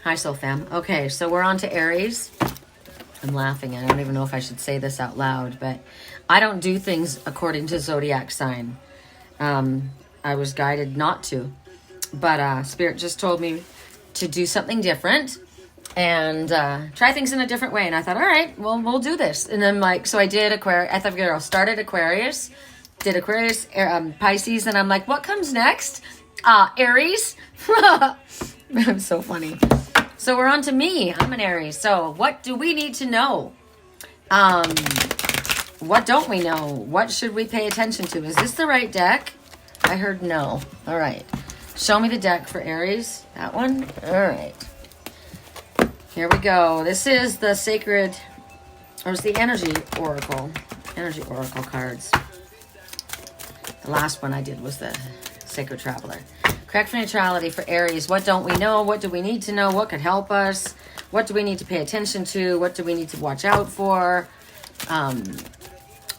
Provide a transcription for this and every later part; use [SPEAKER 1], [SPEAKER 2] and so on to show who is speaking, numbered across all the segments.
[SPEAKER 1] Hi, Soul Fam. Okay, so we're on to Aries. I'm laughing. I don't even know if I should say this out loud, but I don't do things according to zodiac sign. I was guided not to, but Spirit just told me to do something different and try things in a different way. And I thought, all right, well, we'll do this. And then so I did Aquarius. I thought I started Aquarius, did Aquarius, Pisces, and I'm like, what comes next? Aries. It's so funny. So we're on to me. I'm an Aries. So what do we need to know? What don't we know? What should we pay attention to? Is this the right deck? I heard no. All right. Show me the deck for Aries. That one? All right. Here we go. This is the sacred, or it's the energy oracle. Energy oracle cards. The last one I did was the sacred traveler. Correct for neutrality for Aries. What don't we know? What do we need to know? What could help us? What do we need to pay attention to? What do we need to watch out for?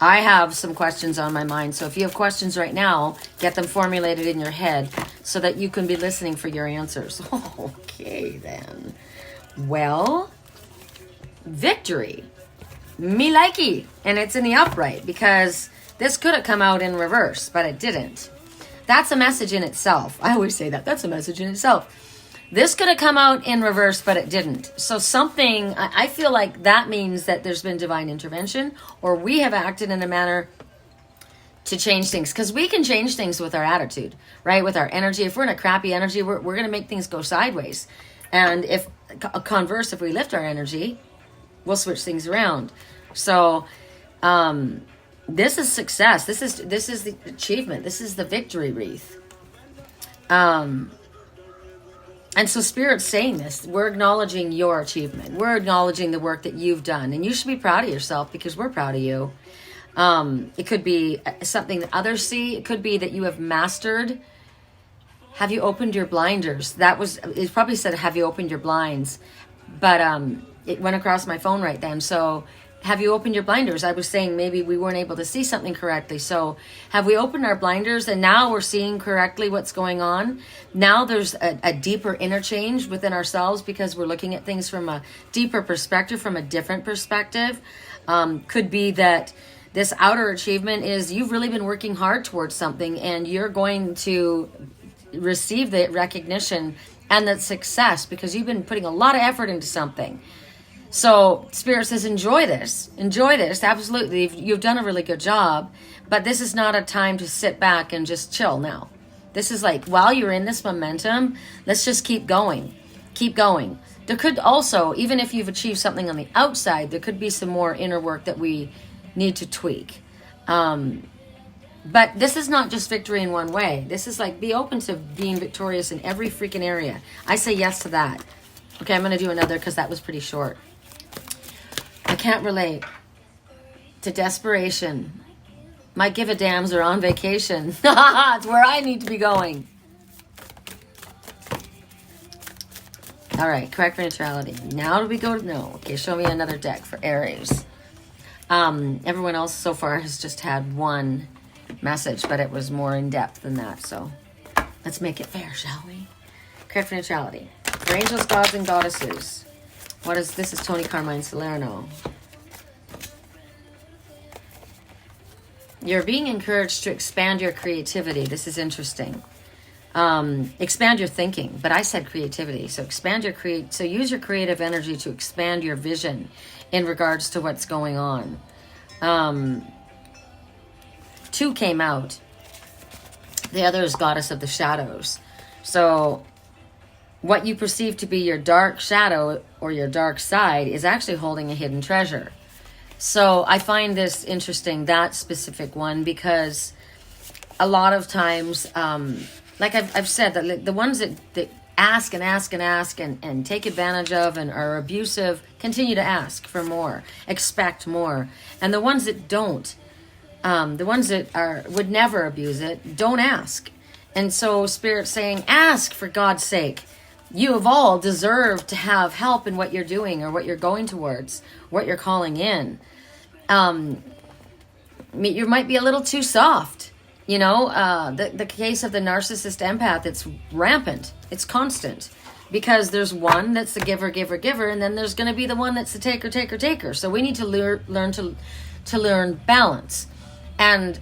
[SPEAKER 1] I have some questions on my mind. So if you have questions right now, get them formulated in your head so that you can be listening for your answers. Okay, then. Well, victory. Me likey. And it's in the upright because this could have come out in reverse, but it didn't. That's a message in itself. I always say that. That's a message in itself. This could have come out in reverse, but it didn't. So something, I feel like that means that there's been divine intervention or we have acted in a manner to change things. Because we can change things with our attitude, right? With our energy. If we're in a crappy energy, we're going to make things go sideways. And if converse, if we lift our energy, we'll switch things around. So, this is success. This is the achievement. This is the victory wreath. And so Spirit's saying this. We're acknowledging your achievement. We're acknowledging the work that you've done. And you should be proud of yourself because we're proud of you. It could be something that others see. It could be that you have mastered. Have you opened your blinders? It probably said, have you opened your blinds? But it went across my phone right then. So have you opened your blinders? I was saying maybe we weren't able to see something correctly. So have we opened our blinders and now we're seeing correctly what's going on? Now there's a deeper interchange within ourselves because we're looking at things from a deeper perspective, from a different perspective. Could be that this outer achievement is you've really been working hard towards something and you're going to receive the recognition and the success because you've been putting a lot of effort into something. So Spirit says, enjoy this. Enjoy this. Absolutely. You've done a really good job, but this is not a time to sit back and just chill now. This is like, while you're in this momentum, let's just keep going. Keep going. There could also, even if you've achieved something on the outside, there could be some more inner work that we need to tweak. But this is not just victory in one way. This is like, be open to being victorious in every freaking area. I say yes to that. Okay, I'm going to do another because that was pretty short. I can't relate to desperation. My give a dams are on vacation. It's where I need to be going. All right, correct for neutrality. Now do we go to no? Okay, show me another deck for Aries. Everyone else so far has just had one message, but it was more in depth than that. So let's make it fair, shall we? Correct for neutrality. For angels, gods, and goddesses. This is Tony Carmine Salerno. You're being encouraged to expand your creativity. This is interesting. Expand your thinking, but I said creativity. So so use your creative energy to expand your vision in regards to what's going on. 2 came out. The other is Goddess of the Shadows. So what you perceive to be your dark shadow or your dark side is actually holding a hidden treasure. So I find this interesting, that specific one, because a lot of times, like I've said, that the ones that ask and ask and ask and take advantage of and are abusive, continue to ask for more, expect more. And the ones that don't, the ones that would never abuse it, don't ask. And so Spirit's saying, ask for God's sake. You have all deserved to have help in what you're doing or what you're going towards, what you're calling in. You might be a little too soft. The case of the narcissist empath, it's rampant. It's constant. because there's one that's the giver, giver, giver, and then there's going to be the one that's the taker, taker, taker. So we need to learn balance. And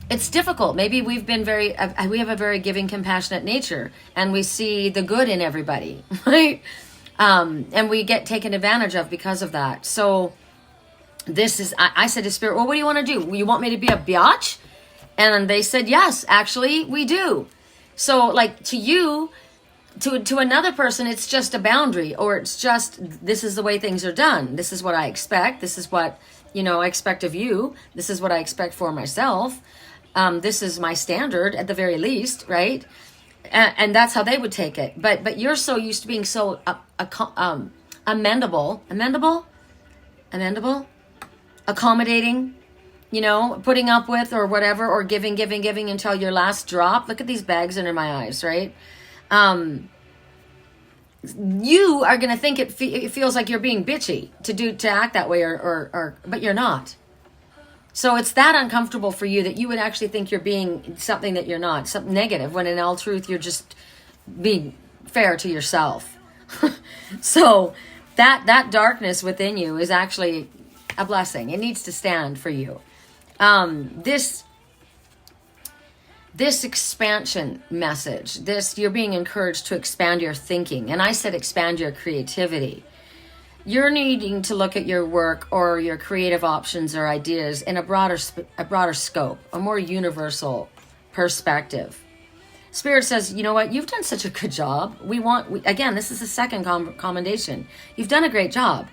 [SPEAKER 1] it's difficult. Maybe we have a very giving, compassionate nature, and we see the good in everybody, right? And we get taken advantage of because of that. So I said to Spirit, well, what do you want to do? You want me to be a biatch? And they said, yes, actually, we do. So like to you, to another person, it's just a boundary, or it's just, this is the way things are done. This is what I expect. This is what, I expect of you. This is what I expect for myself. This is my standard at the very least, right? And that's how they would take it. But you're so used to being so amendable, accommodating, putting up with or whatever, or giving until your last drop. Look at these bags under my eyes, right? You are going to think it feels like you're being bitchy to act that way, or but you're not. So it's that uncomfortable for you that you would actually think you're being something that you're not, something negative, when in all truth, you're just being fair to yourself. So that darkness within you is actually a blessing. It needs to stand for you. This expansion message, you're being encouraged to expand your thinking. And I said expand your creativity. You're needing to look at your work or your creative options or ideas in a broader scope, a more universal perspective. Spirit says, you know what? You've done such a good job. Again, this is the second commendation. You've done a great job.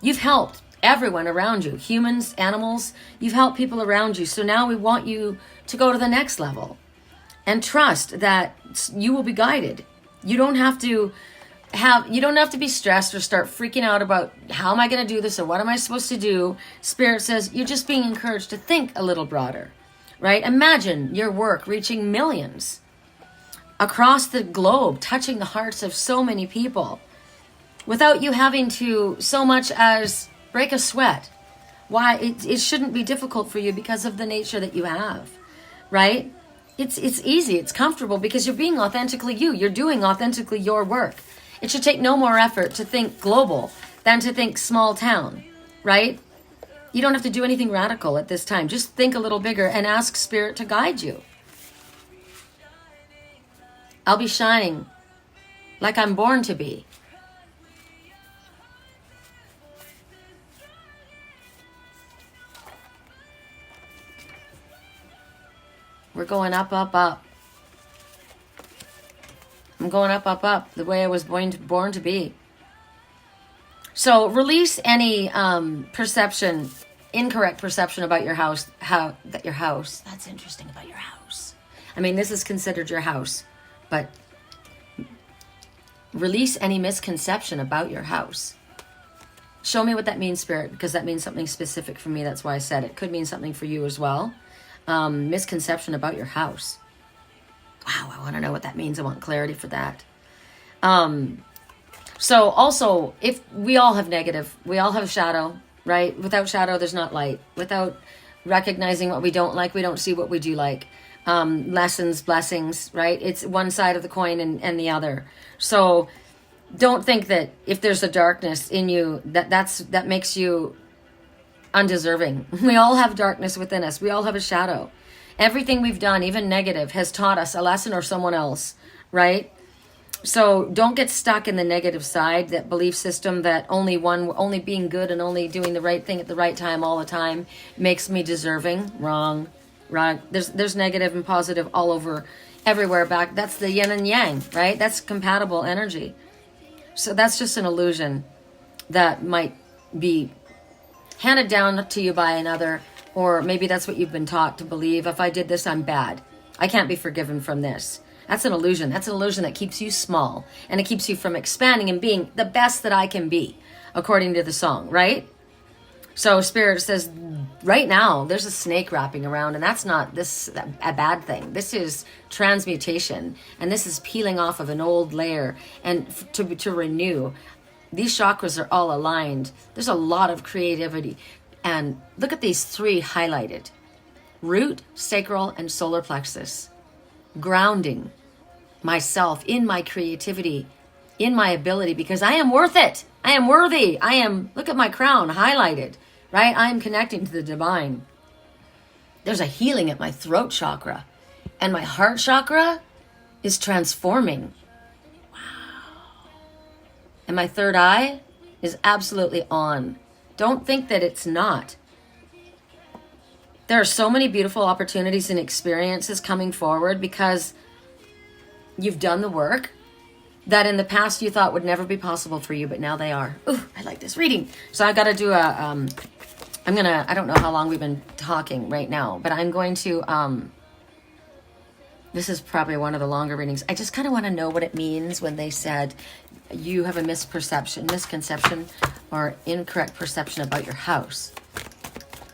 [SPEAKER 1] You've helped everyone around you, humans, animals. You've helped people around you. So now we want you to go to the next level and trust that you will be guided. You don't have to be stressed or start freaking out about how am I going to do this or what am I supposed to do. Spirit says you're just being encouraged to think a little broader, right? Imagine your work reaching millions across the globe, touching the hearts of so many people without you having to so much as break a sweat. Why? It shouldn't be difficult for you because of the nature that you have, right? It's easy. It's comfortable because you're being authentically you. You're doing authentically your work. It should take no more effort to think global than to think small town, right? You don't have to do anything radical at this time. Just think a little bigger and ask Spirit to guide you. I'll be shining like I'm born to be. We're going up, up, up. I'm going up, up, up, the way I was born to be. So release any incorrect perception about your house, that's interesting, about your house. I mean, this is considered your house, but release any misconception about your house. Show me what that means, Spirit, because that means something specific for me. That's why I said it. Could mean something for you as well. Misconception about your house. Wow, I want to know what that means. I want clarity for that. So also, if we all have negative, we all have shadow, right? Without shadow, there's not light. Without recognizing what we don't like, we don't see what we do like. Lessons, blessings, right? It's one side of the coin and the other. So don't think that if there's a darkness in you, that makes you undeserving. We all have darkness within us. We all have a shadow. Everything we've done, even negative, has taught us a lesson or someone else, right? So don't get stuck in the negative side, that belief system that only being good and only doing the right thing at the right time all the time makes me deserving. Wrong. There's negative and positive all over, everywhere back. That's the yin and yang, right? That's compatible energy. So that's just an illusion that might be handed down to you by another, or maybe that's what you've been taught to believe. If I did this, I'm bad. I can't be forgiven from this. That's an illusion. That's an illusion that keeps you small, and it keeps you from expanding and being the best that I can be, according to the song, right? So Spirit says, right now, there's a snake wrapping around, and that's not a bad thing. This is transmutation, and this is peeling off of an old layer and to renew. These chakras are all aligned. There's a lot of creativity. And look at these three highlighted. Root, sacral, and solar plexus. Grounding myself in my creativity in my ability, because I am worth it. I am worthy. I am, look at my crown highlighted, right? I am connecting to the divine. There's a healing at my throat chakra, and my heart chakra is transforming. Wow. And my third eye is absolutely on. Don't think that it's not. There are so many beautiful opportunities and experiences coming forward because you've done the work that in the past you thought would never be possible for you, but now they are. Ooh, I like this reading. So I got to do a, I don't know how long we've been talking right now, but I'm going to, this is probably one of the longer readings. I just kind of want to know what it means when they said you have a misconception, or incorrect perception about your house.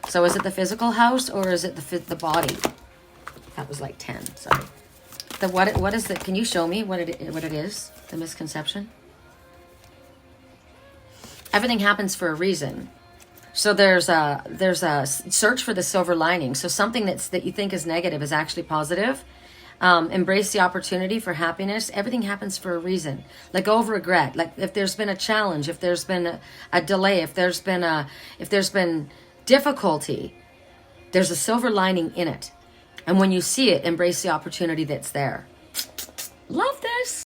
[SPEAKER 1] So is it the physical house, or is it the body? That was like 10, sorry. What is it? Can you show me what it is? The misconception? Everything happens for a reason. So there's a search for the silver lining. So something that you think is negative is actually positive. Embrace the opportunity for happiness. Everything happens for a reason. Let go of regret. Like if there's been a challenge, if there's been a delay, if there's been difficulty, there's a silver lining in it. And when you see it, embrace the opportunity that's there. Love this.